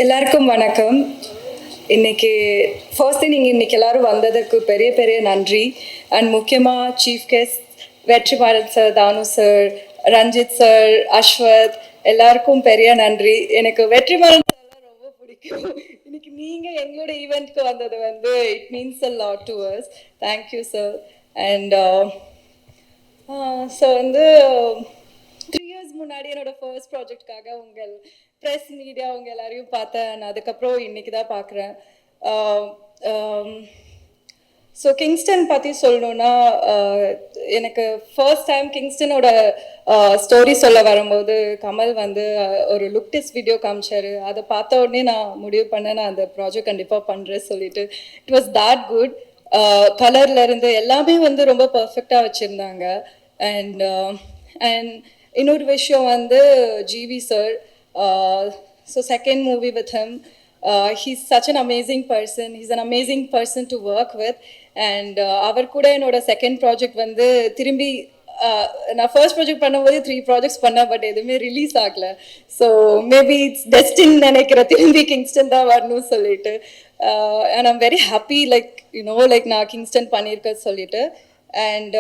எல்லாருக்கும் வணக்கம். இன்னைக்கு ஃபர்ஸ்ட் நீங்கள் இன்னைக்கு எல்லாரும் வந்ததுக்கு பெரிய பெரிய நன்றி. அண்ட் முக்கியமாக சீஃப் கெஸ்ட் வெற்றிமாறன் சார், தானு சார், ரஞ்சித் சார், அஸ்வத் எல்லாருக்கும் பெரிய நன்றி. எனக்கு வெற்றிமாறன் சார் ரொம்ப பிடிக்கும். இன்னைக்கு நீங்கள் எங்களோட ஈவெண்ட்க்கு வந்தது it means a lot to us. Thank you sir. And so 3 years முன்னாடி என்னோட ஃபர்ஸ்ட் ப்ராஜெக்ட்காக உங்கள் ப்ரெஸ் மீடியா அவங்க எல்லாரையும் பார்த்தேன். அதுக்கப்புறம் இன்னைக்கு தான் பார்க்குறேன். ஸோ கிங்ஸ்டன் பற்றி சொல்லணுன்னா, எனக்கு ஃபர்ஸ்ட் டைம் கிங்ஸ்டனோட ஸ்டோரி சொல்ல வரும்போது கமல் ஒரு லுக் டெஸ்ட் வீடியோ காமிச்சாரு. அதை பார்த்த உடனே நான் முடிவு பண்ணேன், நான் அந்த ப்ராஜெக்ட் கண்டிப்பாக பண்ணுறேன் சொல்லிட்டு. It was that good. கலர்லேருந்து எல்லாமே ரொம்ப பர்ஃபெக்டாக வச்சுருந்தாங்க. அண்ட் இன்னொரு விஷயம் GV sir. So second movie with him. He's such an amazing person. He's an amazing person to work with. And அவர் கூட என்னோட செகண்ட் ப்ராஜெக்ட் திரும்பி நான் ஃபர்ஸ்ட் ப்ராஜெக்ட் பண்ணும்போது 3 ப்ராஜெக்ட்ஸ் பண்ணேன், பட் எதுவுமே ரிலீஸ் ஆகலை. ஸோ மேபி இட்ஸ் டெஸ்டின் நினைக்கிறேன், திரும்பி கிங்ஸ்டன் தான் வரணும்னு சொல்லிட்டு. And I'm very happy like நான் கிங்ஸ்டன் பண்ணியிருக்கேன்னு சொல்லிட்டு. அண்ட்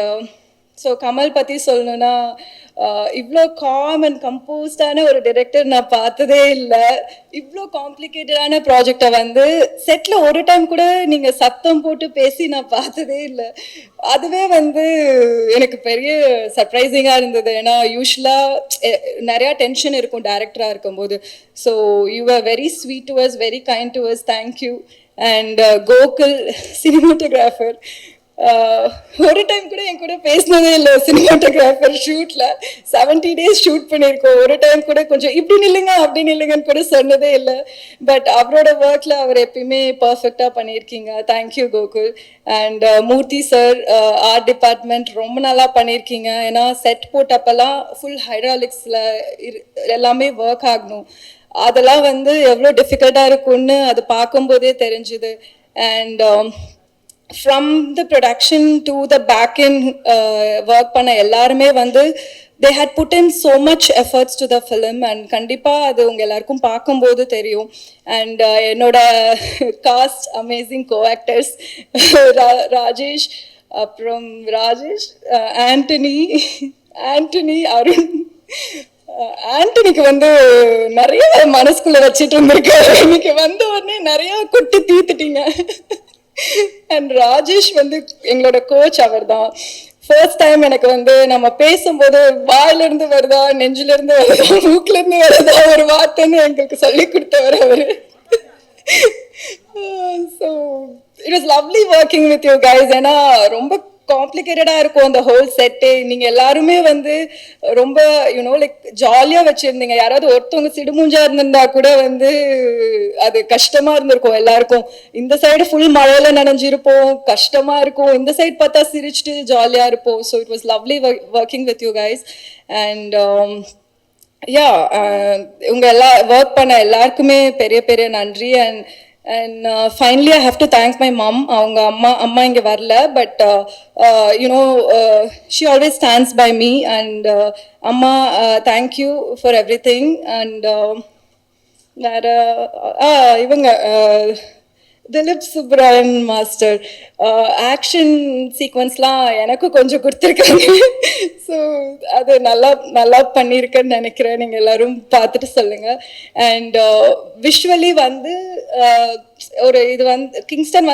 ஸோ கமல் பற்றி சொல்லணுன்னா, இவ்வளோ காம் அண்ட் கம்போஸ்டான ஒரு டைரக்டர் நான் பார்த்ததே இல்லை. இவ்வளோ காம்ப்ளிகேட்டடான ப்ராஜெக்டை செட்டில் ஒரு டைம் கூட நீங்கள் சத்தம் போட்டு பேசி நான் பார்த்ததே இல்லை. அதுவே எனக்கு பெரிய சர்ப்ரைசிங்காக இருந்தது. ஏன்னா யூஸ்வலாக நிறையா டென்ஷன் இருக்கும் டைரக்டராக இருக்கும்போது. So you are very sweet to us, very kind to us. Thank you. And Gokul cinematographer, ஒரு டைம் கூட என் கூட பேசினதே இல்லை. சினிமாட்டோகிராஃபர் ஷூட்டில் 70 days ஷூட் பண்ணியிருக்கோம். ஒரு டைம் கூட கொஞ்சம் இப்படி நில்லுங்க அப்படி நில்லுங்கன்னு கூட சொன்னதே இல்லை. பட் அவரோட ஒர்க்கில் அவர் எப்பயுமே பர்ஃபெக்டாக பண்ணியிருக்கீங்க. Thank you Gokul. And Murthy sir, art department ரொம்ப நல்லா பண்ணியிருக்கீங்க. ஏன்னா செட் போட்டப்பெல்லாம் ஃபுல் ஹைட்ராலிக்ஸில் எல்லாமே ஒர்க் ஆகணும். அதெல்லாம் எவ்வளோ டிஃபிகல்ட்டாக இருக்கும்னு அது பார்க்கும்போதே தெரிஞ்சுது. And from the production to the back end work பண்ண எல்லாருமே they had put in so much efforts to the film, and கண்டிப்பா அது உங்க எல்லாருக்கும் பார்க்கும்போது தெரியும். அண்ட் என்னோட காஸ்ட் அமேசிங் கோ-ஆக்டர்ஸ் ராஜேஷ், அப்புறம் ஆண்டனி, அருண். ஆண்டனிக்கு நிறைய மனசுக்குள்ள வச்சுட்டு இருந்திருக்காரு. இன்னைக்கு உடனே நிறைய கொட்டி தீத்துட்டீங்க. அண்ட் ராஜேஷ் எங்களோட கோச். அவர் தான் ஃபர்ஸ்ட் டைம் எனக்கு நம்ம பேசும்போது வாயிலிருந்து வருதா, நெஞ்சிலிருந்து வருதா, மூக்கிலிருந்து வருதா ஒரு வார்த்தைன்னு எங்களுக்கு சொல்லி கொடுத்தவர் அவர். So it was lovely working with you guys. ஏன்னா ரொம்ப காம்ப்ளிகேட்டடாக இருக்கும் அந்த ஹோல் செட்டே. நீங்கள் எல்லாருமே ரொம்ப லைக் ஜாலியாக வச்சுருந்தீங்க. யாராவது ஒருத்தவங்க சிடுமூஞ்சா இருந்திருந்தா கூட அது கஷ்டமாக இருந்திருக்கும் எல்லாருக்கும். இந்த சைடு ஃபுல் மழையில் நனைஞ்சிருப்போம், கஷ்டமாக இருக்கும். இந்த சைடு பார்த்தா சிரிச்சுட்டு ஜாலியாக இருப்போம். So it was lovely working with you guys. And உங்கள் ஒர்க் பண்ண எல்லாருக்குமே பெரிய பெரிய நன்றி. And finally I have to thank my mom. அவங்க அம்மா இங்கே வரல, but she always stands by me. And அம்மா, thank you for everything. And வேற இவங்க திலீப் சுப்ராயன் மாஸ்டர், ஆக்ஷன் சீக்வன்ஸ்லாம் எனக்கு கொஞ்சம் கொடுத்துருக்காங்க. ஸோ அது நல்லா பண்ணியிருக்கேன்னு நினைக்கிறேன். நீங்கள் எல்லோரும் பார்த்துட்டு சொல்லுங்கள். அண்ட் விஷுவலி ஒரு இது கிங்ஸ்டன்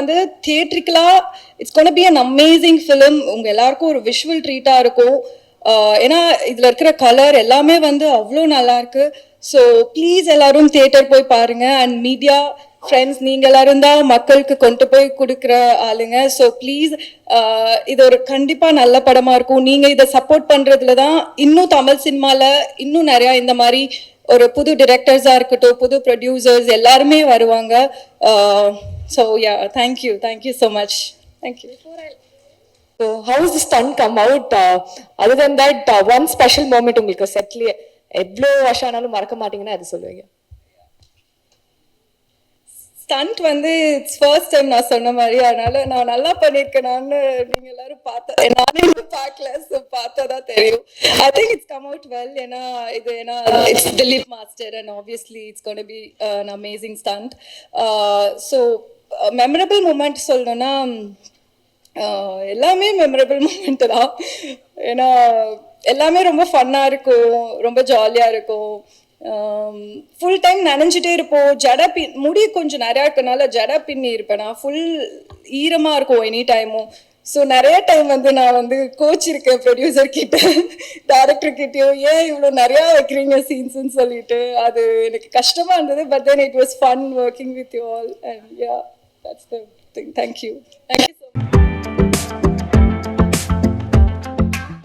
தியேட்ரிக்கலாக it's gonna be an amazing film. உங்கள் எல்லாருக்கும் ஒரு விஷுவல் ட்ரீட்டாக இருக்கும். ஏன்னா இதில் இருக்கிற கலர் எல்லாமே அவ்வளோ நல்லாயிருக்கு. ஸோ ப்ளீஸ் எல்லோரும் தியேட்டர் போய் பாருங்கள். அண்ட் மீடியா ஃப்ரெண்ட்ஸ், நீங்கள் எல்லாரும் தான் மக்களுக்கு கொண்டு போய் கொடுக்குற ஆளுங்க. ஸோ ப்ளீஸ், இது ஒரு கண்டிப்பாக நல்ல படமாக இருக்கும். நீங்கள் இதை சப்போர்ட் பண்ணுறதுல தான் இன்னும் தமிழ் சினிமாவில் இன்னும் நிறையா இந்த மாதிரி ஒரு புது டிரெக்டர்ஸாக இருக்கட்டும், புது ப்ரொடியூசர்ஸ் எல்லாருமே வருவாங்க. So yeah, thank you so much. Thank you. So how does the stunt come out? Other than that, one special moment உங்களுக்கு செட்லயே எவ்வளோ வருஷம் ஆனாலும் மறக்க மாட்டீங்கன்னா அது சொல்லுவீங்க? ஸ்டண்ட் வந்து இட்ஸ் ஃபர்ஸ்ட் டைம் நான் சொன்ன மாதிரி, அதனால நான் நல்லா பண்ணியிருக்கேனான்னு நீங்க எல்லாரும் பார்த்தா, நானே இன்னும் பார்க்கல, ஸோ பார்த்தா தான் தெரியும். I think it's come out well. ஏன்னா it's Dileep master and obviously it's gonna be an amazing stunt. So memorable moment சொல்லணும்னா எல்லாமே மெமரபிள் மூமெண்ட் தான். ஏன்னா எல்லாமே ரொம்ப ஃபன்னாக இருக்கும், ரொம்ப ஜாலியாக இருக்கும். ஃபுல் டைம் நனைஞ்சிட்டே இருப்போம். முடி கொஞ்சம் நிறையா இருக்கனால ஜடை பின்னி இருப்பேன் நான். ஃபுல் ஈரமாக இருக்கும் எனி டைமும். ஸோ நிறைய டைம் வந்து நான் வந்து கோச் இருக்கேன் ப்ரொடியூசர் கிட்ட, டேரக்டர் கிட்டயும், ஏன் இவ்வளோ நிறையா வைக்கிறீங்க சீன்ஸ்ன்னு சொல்லிட்டு. அது எனக்கு கஷ்டமாக இருந்தது. But then it was fun working with you all. And yeah, that's the thing. Thank you.